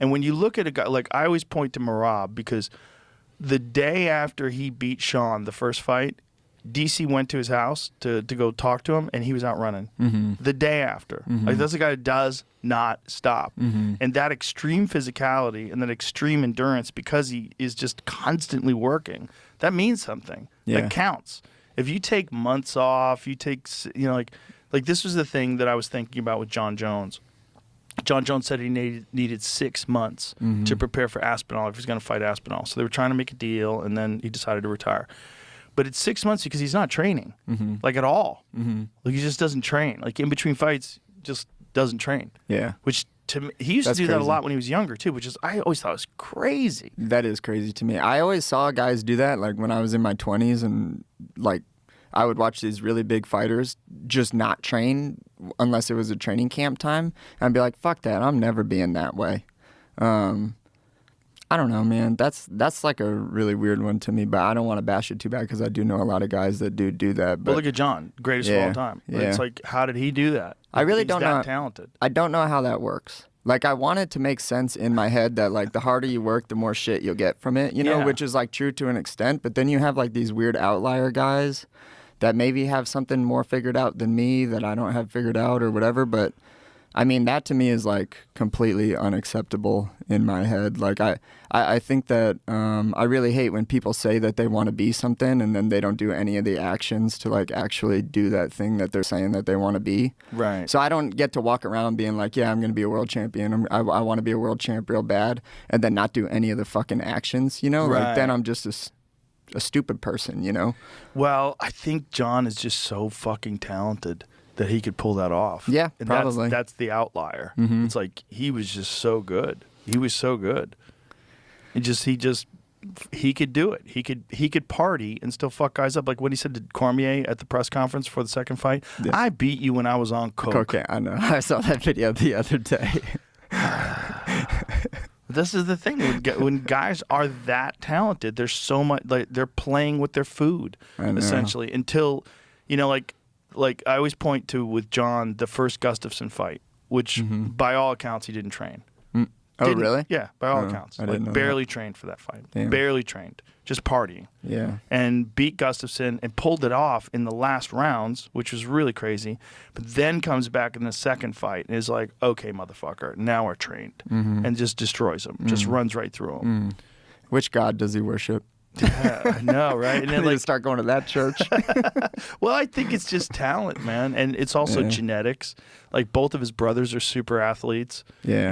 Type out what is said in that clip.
And when you look at a guy, like I always point to Merab because the day after he beat Sean, the first fight, DC went to his house to go talk to him, and he was out running. The day after. Like, that's a guy who does not stop. And that extreme physicality and that extreme endurance, because he is just constantly working, that means something. That counts. If you take months off, you take, you know, like this was the thing that I was thinking about with John Jones. John Jones said he needed 6 months to prepare for Aspinall if he's going to fight Aspinall. So they were trying to make a deal, and then he decided to retire. But it's 6 months because he's not training, like at all. Like he just doesn't train. Like in between fights, just doesn't train. Yeah. Which to me, he used to do that a lot when he was younger too, which is I always thought was crazy. That is crazy to me. I always saw guys do that, like when I was in my 20s, and like I would watch these really big fighters just not train unless it was a training camp time, and I'd be like, "Fuck that! I'm never being that way." I don't know, man. That's like a really weird one to me, but I don't want to bash it too bad because I do know a lot of guys that do that. But well, look at John, greatest of all time. Yeah. It's like, how did he do that? I really don't know. He's that talented. I don't know how that works. Like, I want it to make sense in my head that, like, the harder you work, the more shit you'll get from it, you know, which is, like, true to an extent. But then you have, like, these weird outlier guys that maybe have something more figured out than me that I don't have figured out or whatever. But I mean, that to me is like completely unacceptable in my head. Like I think that I really hate when people say that they want to be something and then they don't do any of the actions to like actually do that thing that they're saying that they want to be. Right. So I don't get to walk around being like, yeah, I'm going to be a world champion. I want to be a world champ real bad, and then not do any of the fucking actions, you know? Right. Like then I'm just a stupid person, you know? Well, I think John is just so fucking talented that he could pull that off. Yeah, and probably. That's the outlier. It's like he was just so good. He was so good. He could do it. He could party and still fuck guys up. Like what he said to Cormier at the press conference for the second fight. Yeah. I beat you when I was on coke. Okay, I know. I saw that video the other day. This is the thing. When guys are that talented, there's so much, like they're playing with their food essentially until, you know, like I always point to with John the first Gustafsson fight, which by all accounts he didn't train. Oh, really? Yeah, by all accounts. I didn't know barely that. trained for that fight. Damn. Barely trained. Just partying. Yeah. And beat Gustafsson and pulled it off in the last rounds, which was really crazy. But then comes back in the second fight and is like, okay, motherfucker, now we're trained. And just destroys him. Just runs right through him. Which god does he worship? Yeah, I know, right? And then like start going to that church. Well, I think it's just talent, man. And it's also genetics. Like both of his brothers are super athletes. Yeah.